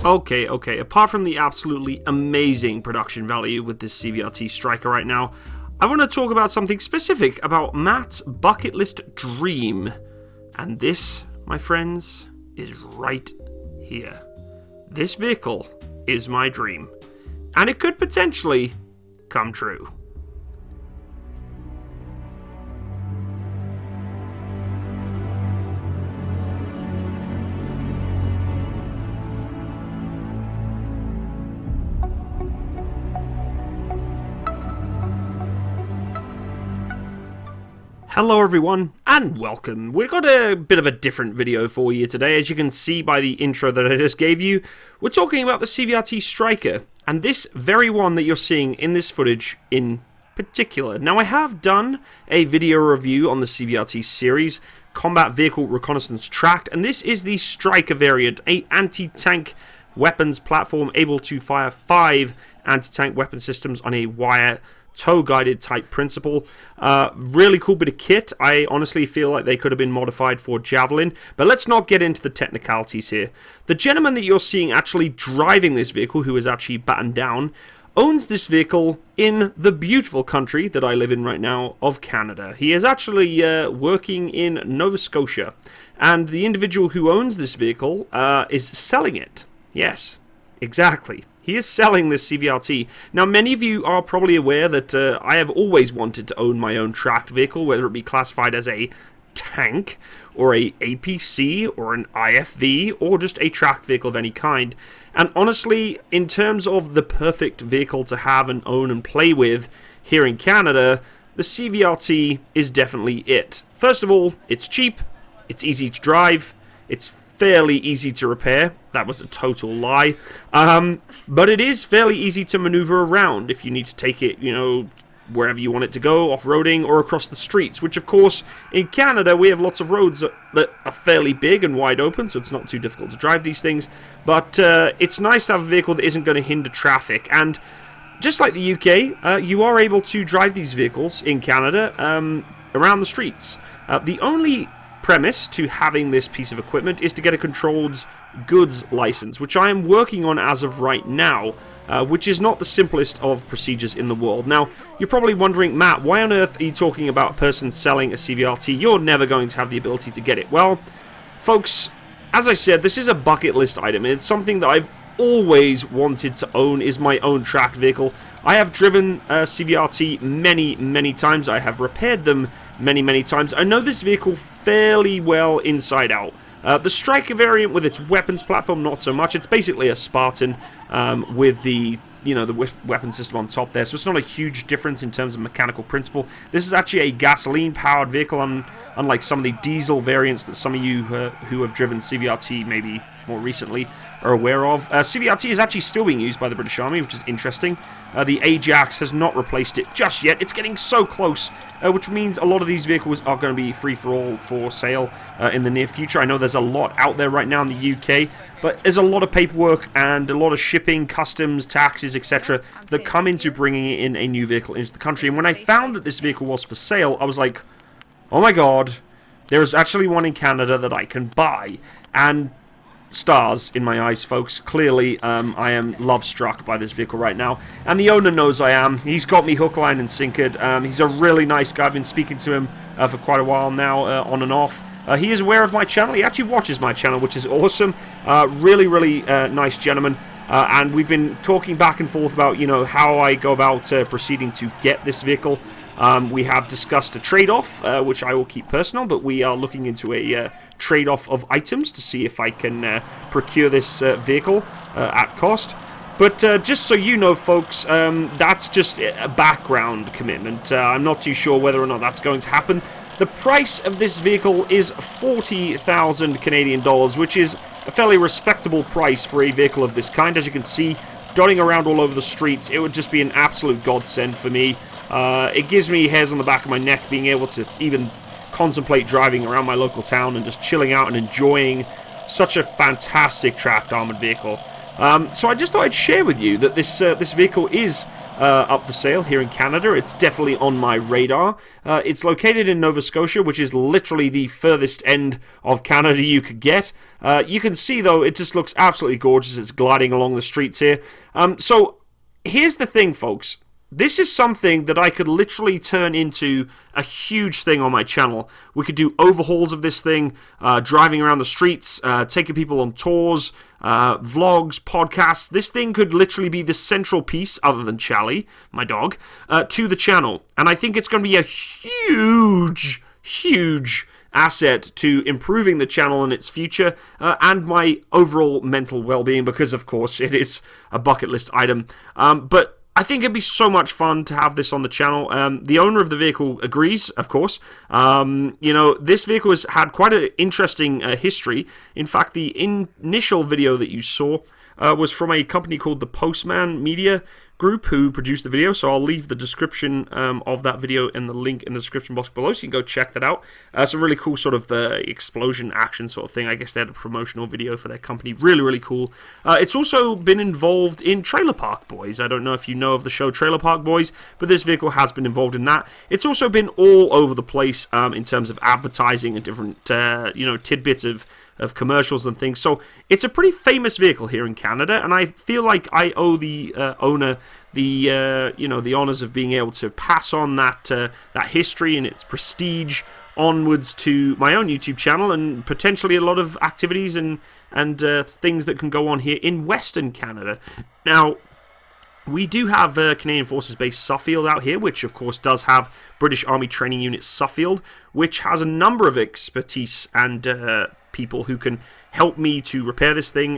Okay, apart from the absolutely amazing production value with this CVRT Striker right now, I want to talk about something specific about Matt's bucket list dream. And this, my friends, is right here. This vehicle is my dream. And it could potentially come true. Hello everyone, and welcome. We've got a bit of a different video for you today. As you can see by the intro that I just gave you, we're talking about the CVRT Striker, and this very one that you're seeing in this footage in particular. Now, I have done a video review on the CVRT series, Combat Vehicle Reconnaissance Tracked, and this is the Striker variant, a anti-tank weapons platform able to fire 5 anti-tank weapon systems on a wire tow-guided type principle. Really cool bit of kit. I honestly feel like they could have been modified for Javelin, but let's not get into the technicalities here. The gentleman that you're seeing actually driving this vehicle, who is actually battened down, owns this vehicle in the beautiful country that I live in right now of Canada. He is actually working in Nova Scotia, and the individual who owns this vehicle is selling it. Yes, exactly. He is selling this CVRT. Now, many of you are probably aware that I have always wanted to own my own tracked vehicle, whether it be classified as a tank, or a APC, or an IFV, or just a tracked vehicle of any kind. And honestly, in terms of the perfect vehicle to have and own and play with here in Canada, the CVRT is definitely it. First of all, it's cheap, it's easy to drive, it's fairly easy to repair. That was a total lie. But it is fairly easy to maneuver around if you need to take it, wherever you want it to go, off-roading or across the streets, which of course, in Canada, we have lots of roads that are fairly big and wide open, so it's not too difficult to drive these things. But it's nice to have a vehicle that isn't going to hinder traffic. And just like the UK, you are able to drive these vehicles in Canada around the streets. The only premise to having this piece of equipment is to get a controlled goods license, which I am working on as of right now, which is not the simplest of procedures in the world. Now, you're probably wondering, Matt, why on earth are you talking about a person selling a CVRT? You're never going to have the ability to get it. Well, folks, as I said, this is a bucket list item. It's something that I've always wanted to own, is my own tracked vehicle. I have driven CVRT many times. I have repaired them many times. I know this vehicle fairly well inside out. The Striker variant with its weapons platform, not so much. It's basically a Spartan with the weapon system on top there, so it's not a huge difference in terms of mechanical principle. This is actually a gasoline-powered vehicle, unlike some of the diesel variants that some of you who have driven CVRT maybe more recently are aware of. CVRT is actually still being used by the British Army, which is interesting. The Ajax has not replaced it just yet. It's getting so close, which means a lot of these vehicles are going to be free-for-all for sale in the near future. I know there's a lot out there right now in the UK, but there's a lot of paperwork and a lot of shipping, customs, taxes, etc. that come into bringing in a new vehicle into the country. And when I found that this vehicle was for sale, I was like, oh my god, there's actually one in Canada that I can buy. And stars in my eyes, folks. Clearly, I am love-struck by this vehicle right now, and the owner knows I am. He's got me hook, line, and sinkered. He's a really nice guy. I've been speaking to him for quite a while now, on and off. He is aware of my channel. He actually watches my channel, which is awesome. Really nice gentleman. And we've been talking back and forth about, how I go about proceeding to get this vehicle. We have discussed a trade-off, which I will keep personal, but we are looking into a trade-off of items to see if I can procure this vehicle at cost. But just so you know, folks, that's just a background commitment. I'm not too sure whether or not that's going to happen. The price of this vehicle is 40,000 Canadian dollars, which is a fairly respectable price for a vehicle of this kind. As you can see, dotting around all over the streets, it would just be an absolute godsend for me. It gives me hairs on the back of my neck being able to even contemplate driving around my local town and just chilling out and enjoying such a fantastic tracked armored vehicle. So I just thought I'd share with you that this vehicle is up for sale here in Canada. It's definitely on my radar. It's located in Nova Scotia, which is literally the furthest end of Canada you could get. You can see, though, it just looks absolutely gorgeous. It's gliding along the streets here. So here's the thing, folks. This is something that I could literally turn into a huge thing on my channel. We could do overhauls of this thing, driving around the streets, taking people on tours, vlogs, podcasts. This thing could literally be the central piece, other than Charlie, my dog, to the channel. And I think it's going to be a huge, huge asset to improving the channel and its future, and my overall mental well-being, because, of course, it is a bucket list item. But I think it'd be so much fun to have this on the channel. The owner of the vehicle agrees, of course. You know, this vehicle has had quite an interesting history. In fact, the initial video that you saw was from a company called the Postman Media Group, who produced the video, so I'll leave the description of that video in the link in the description box below, so you can go check that out. Some really cool sort of explosion action sort of thing. I guess they had a promotional video for their company. Really, really cool. It's also been involved in Trailer Park Boys. I don't know if you know of the show Trailer Park Boys, but this vehicle has been involved in that. It's also been all over the place in terms of advertising and different, you know, tidbits of commercials and things. So it's a pretty famous vehicle here in Canada, and I feel like I owe the owner the you know, the honors of being able to pass on that that history and its prestige onwards to my own YouTube channel, and potentially a lot of activities and things that can go on here in Western Canada. Now, we do have Canadian Forces Base Suffield out here, which of course does have British Army Training Unit Suffield, which has a number of expertise and people who can help me to repair this thing,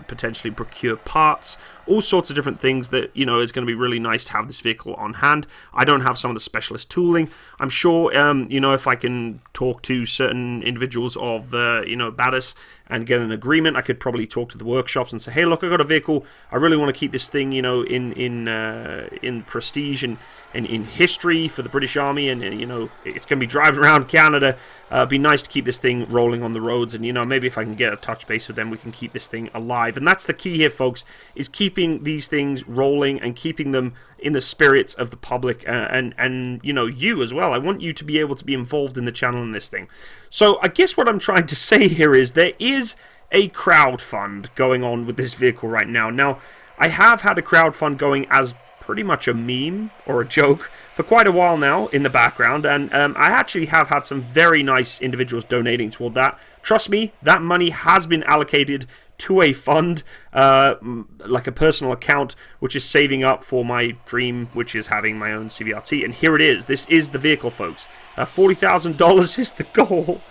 potentially procure parts, all sorts of different things that, you know, is going to be really nice to have this vehicle on hand. I don't have some of the specialist tooling. I'm sure, you know, if I can talk to certain individuals of, you know, Battis and get an agreement, I could probably talk to the workshops and say, hey, look, I got a vehicle. I really want to keep this thing, you know, in prestige and in history for the British Army, and you know, it's going to be driving around Canada. It'd be nice to keep this thing rolling on the roads, and you know, maybe if I can get a touch base with them, we can keep this thing alive. And that's the key here, folks, is keeping these things rolling and keeping them in the spirits of the public, and you know, you as well. I want you to be able to be involved in the channel in this thing. So I guess what I'm trying to say here is there is a crowd fund going on with this vehicle right now. Now, I have had a crowd fund going as pretty much a meme or a joke for quite a while now in the background, and I actually have had some very nice individuals donating toward that. Trust me, that money has been allocated to a fund, like a personal account, which is saving up for my dream, which is having my own CVRT. And here it is. This is the vehicle, folks. $40,000 is the goal.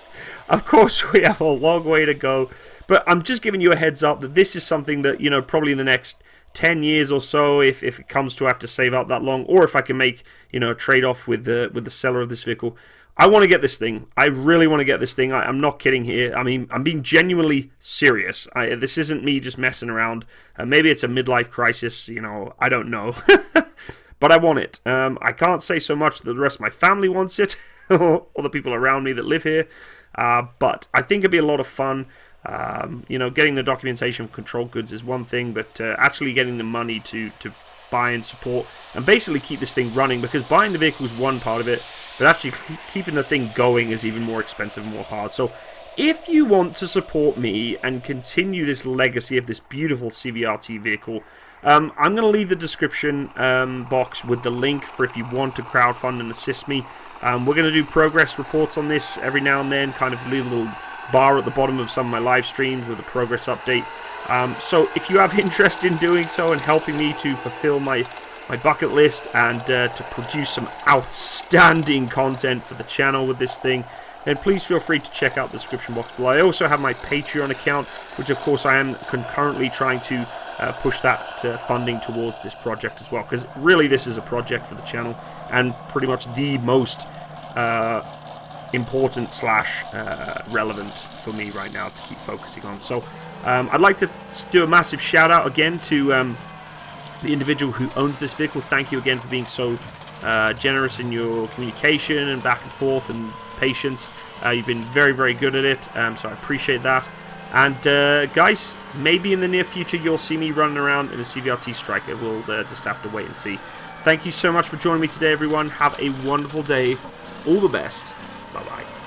Of course, we have a long way to go, but I'm just giving you a heads up that this is something that, you know, probably in the next 10 years or so, if it comes to have to save up that long, or if I can make, you know, a trade-off with the seller of this vehicle, I want to get this thing. I really want to get this thing. I'm not kidding here. I mean, I'm being genuinely serious. This isn't me just messing around. Maybe it's a midlife crisis, you know, I don't know. But I want it. I can't say so much that the rest of my family wants it, or the people around me that live here. But I think it'd be a lot of fun. You know, getting the documentation for control goods is one thing, but actually getting the money to buy and support and basically keep this thing running, because buying the vehicle is one part of it, but actually keeping the thing going is even more expensive and more hard. So if you want to support me and continue this legacy of this beautiful CVRT vehicle, I'm going to leave the description box with the link for if you want to crowdfund and assist me. We're going to do progress reports on this every now and then, kind of leave a little bar at the bottom of some of my live streams with a progress update. So if you have interest in doing so and helping me to fulfill my bucket list and to produce some outstanding content for the channel with this thing, then please feel free to check out the description box below. I also have my Patreon account, which of course I am concurrently trying to push that funding towards this project as well, because really this is a project for the channel and pretty much the most important / relevant for me right now to keep focusing on. So I'd like to do a massive shout out again to the individual who owns this vehicle. Thank you again for being so generous in your communication and back and forth and patience. You've been very, very good at it, so I appreciate that. And guys, maybe in the near future you'll see me running around in a CVRT Striker. We'll just have to wait and see. Thank you so much for joining me today, everyone. Have a wonderful day. All the best. Bye-bye.